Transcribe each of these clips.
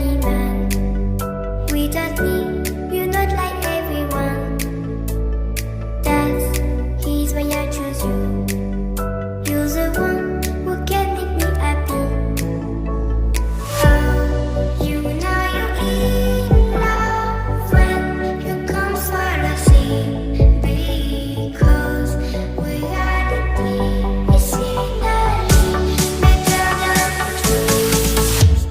lonely man. Without me, you're not like everyone. That's he's why I choose you. You're the one who can make me happy. Oh, you know you're in love when you come for the sea. Because reality is finally better than dreams.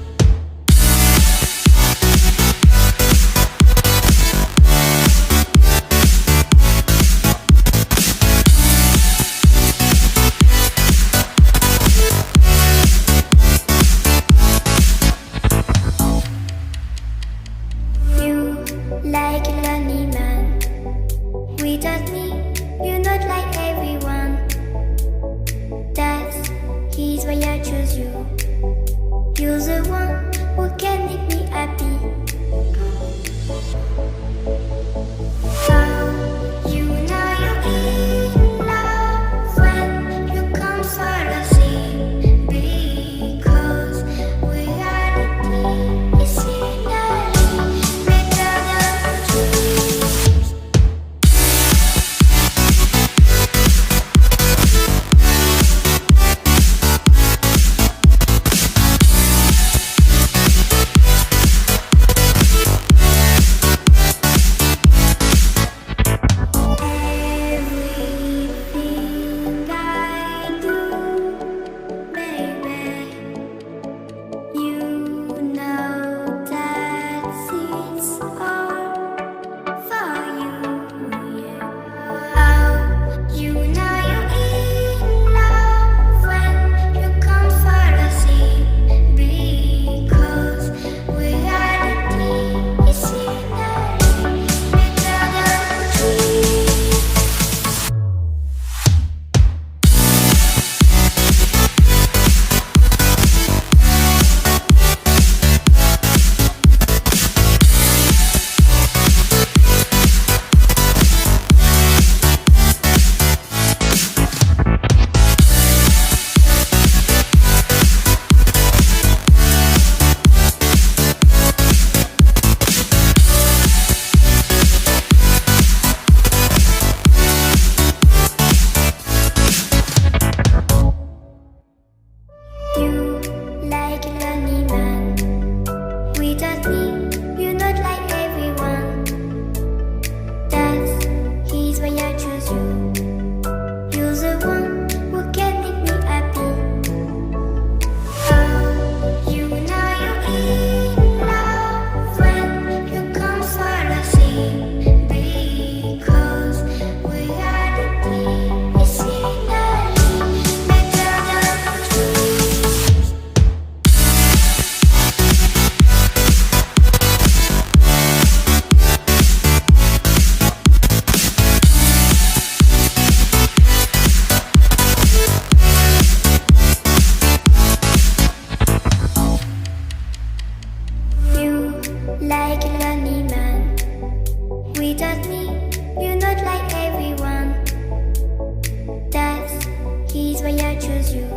You like a lonely man. Without me, you're not like everyone. That's he's why I choose you. You're the one who can make me happy. Oh, you know you're in love when you come for the sea. Because reality is finally better than dreams. Everything I do, baby, you know that it's all for you, yeah. Oh, you know you're in love when you come for the sea. Because reality is finally better than dreams. You like a lonely man. Without me, you're not like everyone. That's he's why I choose you. You're the one who can make me happy. Oh, you know you're in love when you come for the sea. Because reality is finally better than dreams. You like a lonely man. Without me, you're not like everyone. That's he's why I choose you.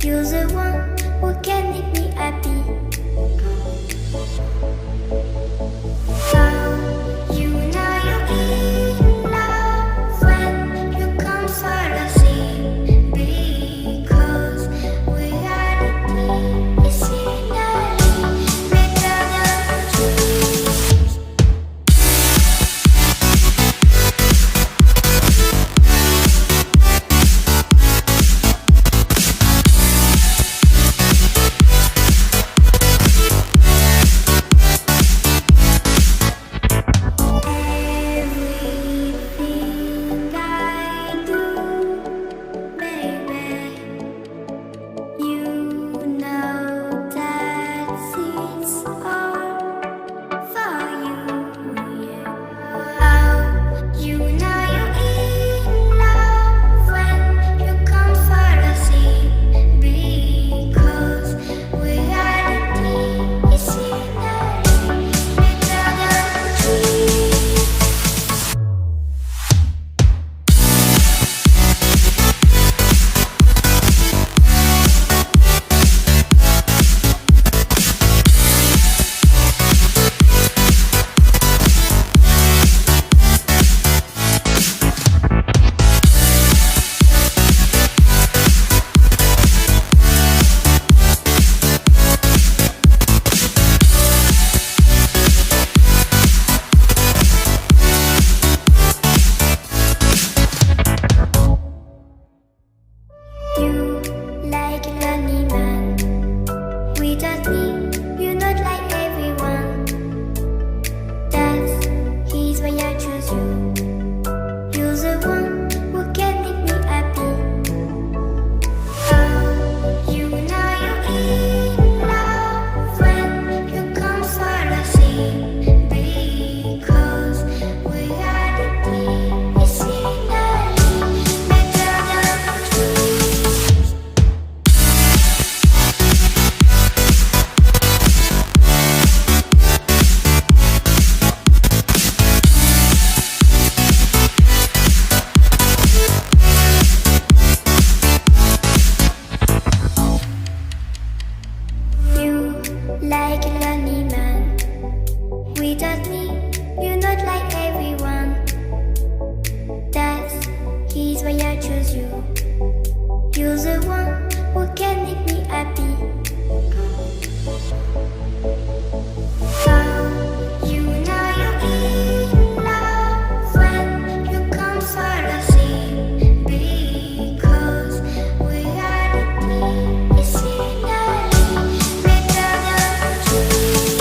You're the one who can make me happy. Oh, you know you're in love when you come for the sea. Because reality is finally better than dreams. like a lonely man. Without me, you're not like everyone. That's he's why I choose you. You're the one who can make me happy. How you know you're in love when you come for the sea? Because reality is finally better than the truth.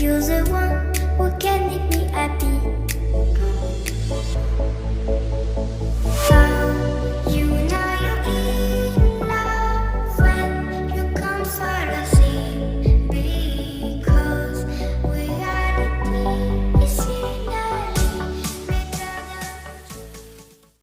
Use a